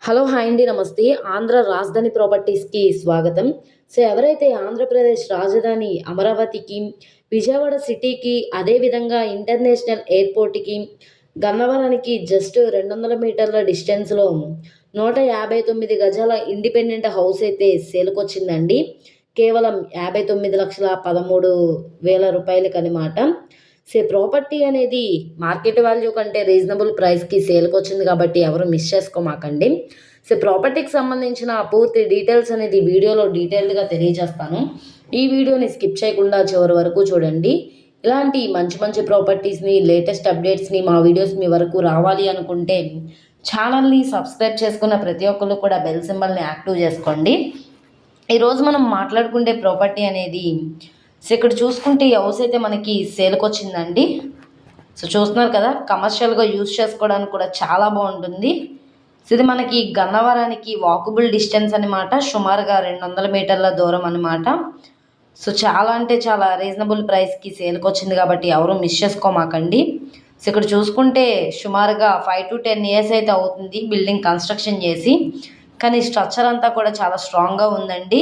Hello hi అండి నమస్తే. ఆంధ్ర రాజధాని ప్రాపర్టీస్‌కి స్వాగతం. ఎవరైతే ఆంధ్రప్రదేశ్ రాజధాని అమరావతికి, విజయవాడ సిటీకి, అదేవిధంగా ఇంటర్నేషనల్ ఎయిర్‌పోర్ట్‌కి, గన్నవరానికి జస్ట్ 200 మీటర్ల డిస్టెన్స్‌లో 159 గజాల ఇండిపెండెంట్ హౌస్ అయితే సేల్‌కొచ్చిందండి. కేవలం 59,13,000 రూపాయలకనమాట. ప్రాపర్టీ అనేది మార్కెట్ వాల్యూ కంటే రీజనబుల్ ప్రైస్‌కి సేల్‌కొచ్చింది కాబట్టి ఎవరు మిస్ చేసుకోమాకండి. ప్రాపర్టీకి సంబంధించిన పూర్తి డీటెయిల్స్ అనేది వీడియోలో డీటెయిల్డ్‌గా తెలియజేస్తాను. ఈ వీడియోని స్కిప్ చేయకుండా చివరి వరకు చూడండి. ఇలాంటి మంచి మంచి ప్రాపర్టీస్‌ని, లేటెస్ట్ అప్డేట్స్‌ని మా వీడియోస్ మీ వరకు రావాలి అనుకుంటే ఛానల్‌ని సబ్స్క్రైబ్ చేసుకున్న ప్రతి ఒక్కళ్ళు కూడా బెల్ సింబల్‌ని యాక్టివ్ చేసుకోండి. ఈరోజు మనం మాట్లాడుకుంటే ప్రాపర్టీ అనేది ఇక్కడ చూసుకుంటే ఈ హౌస్ అయితే మనకి సేల్‌కొచ్చిందండి. చూస్తున్నారు కదా! కమర్షియల్‌గా యూజ్ చేసుకోవడానికి కూడా చాలా బాగుంటుంది. ఇది మనకి గన్నవరానికి వాకబుల్ డిస్టెన్స్ అనమాట. సుమారుగా 200 మీటర్ల దూరం అనమాట. చాలా అంటే చాలా రీజనబుల్ ప్రైస్‌కి సేల్‌కొచ్చింది కాబట్టి ఎవరు మిస్ చేసుకోమాకండి. ఇక్కడ చూసుకుంటే సుమారుగా 5-10 ఇయర్స్ అయితే అవుతుంది బిల్డింగ్ కన్స్ట్రక్షన్ చేసి. కానీ స్ట్రక్చర్ అంతా కూడా చాలా స్ట్రాంగ్‌గా ఉందండి.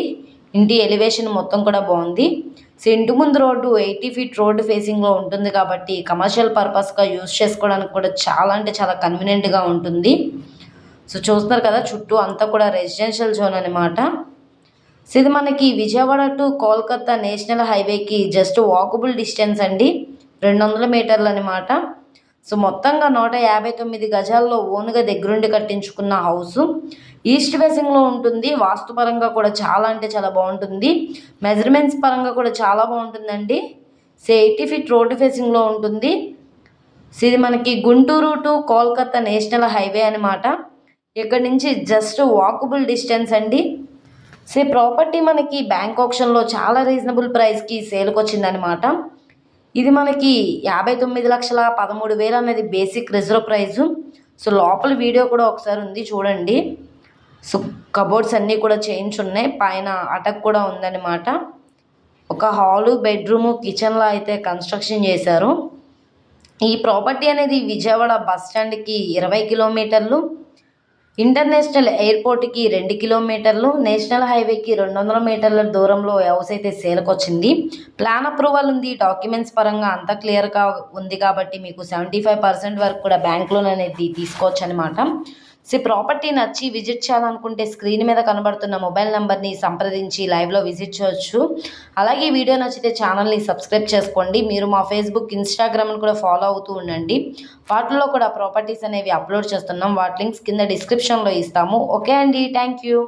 ఇంటి ఎలివేషన్ మొత్తం కూడా బాగుంది. ఇంటి ముందు రోడ్డు 80 ఫీట్ రోడ్డు ఫేసింగ్‌లో ఉంటుంది కాబట్టి కమర్షియల్ పర్పస్‌గా యూజ్ చేసుకోవడానికి కూడా చాలా అంటే చాలా కన్వీనియంట్‌గా ఉంటుంది. చూస్తున్నారు కదా! చుట్టూ అంతా కూడా రెసిడెన్షియల్ జోన్ అనమాట. ఇది మనకి విజయవాడ టు కోల్కతా నేషనల్ హైవేకి జస్ట్ వాకబుల్ డిస్టెన్స్ అండి. 200 మీటర్లు అనమాట. మొత్తంగా 159 గజాల్లో ఓన్‌గా దగ్గరుండి కట్టించుకున్న హౌసు. ఈస్ట్ ఫేసింగ్‌లో ఉంటుంది. వాస్తుపరంగా కూడా చాలా అంటే చాలా బాగుంటుంది. మెజర్మెంట్స్ పరంగా కూడా చాలా బాగుంటుందండి. 80 ఫీట్ రోడ్డు ఫేసింగ్‌లో ఉంటుంది. ఇది మనకి Guntur to Kolkata national highway అనమాట. ఇక్కడి నుంచి జస్ట్ వాకబుల్ డిస్టెన్స్ అండి. ప్రాపర్టీ మనకి బ్యాంక్ ఆప్షన్‌లో చాలా రీజనబుల్ ప్రైస్‌కి సేల్‌కొచ్చిందనమాట. ఇది మనకి 59,13,000 అనేది బేసిక్ రిజర్వ్ ప్రైజు. లోపల వీడియో కూడా ఒకసారి ఉంది చూడండి. కబోర్డ్స్ అన్నీ కూడా చేయించున్నాయి. పైన అటక్ కూడా ఉందన్నమాట. ఒక హాలు, బెడ్రూము, కిచెన్‌లా అయితే కన్స్ట్రక్షన్ చేశారు. ఈ ప్రాపర్టీ అనేది విజయవాడ బస్ స్టాండ్‌కి 20 కిలోమీటర్లు, ఇంటర్నేషనల్ ఎయిర్‌పోర్ట్‌కి 2 కిలోమీటర్లు, నేషనల్ హైవేకి 200 మీటర్ల దూరంలో హౌస్ అయితే సేల్‌కొచ్చింది. ప్లాన్ అప్రూవల్ ఉంది. డాక్యుమెంట్స్ పరంగా అంతా క్లియర్‌గా ఉంది కాబట్టి మీకు 75% వరకు కూడా బ్యాంక్ లోన్ అనేది తీసుకోవచ్చనమాట. ప్రాపర్టీ నచ్చి విజిట్ చేయాలనుకుంటే స్క్రీన్ మీద కనబడుతున్న మొబైల్ నెంబర్ని సంప్రదించి లైవ్లో విజిట్ చేయొచ్చు. అలాగే ఈ వీడియో నచ్చితే ఛానల్ని సబ్స్క్రైబ్ చేసుకోండి. మీరు మా ఫేస్బుక్, ఇన్స్టాగ్రామ్ని కూడా ఫాలో అవుతూ ఉండండి. వాటిల్లో కూడా ప్రాపర్టీస్ అనేవి అప్లోడ్ చేస్తున్నాం. వాటి లింక్స్ కింద డిస్క్రిప్షన్లో ఇస్తాము. ఓకే అండి, థ్యాంక్ యూ.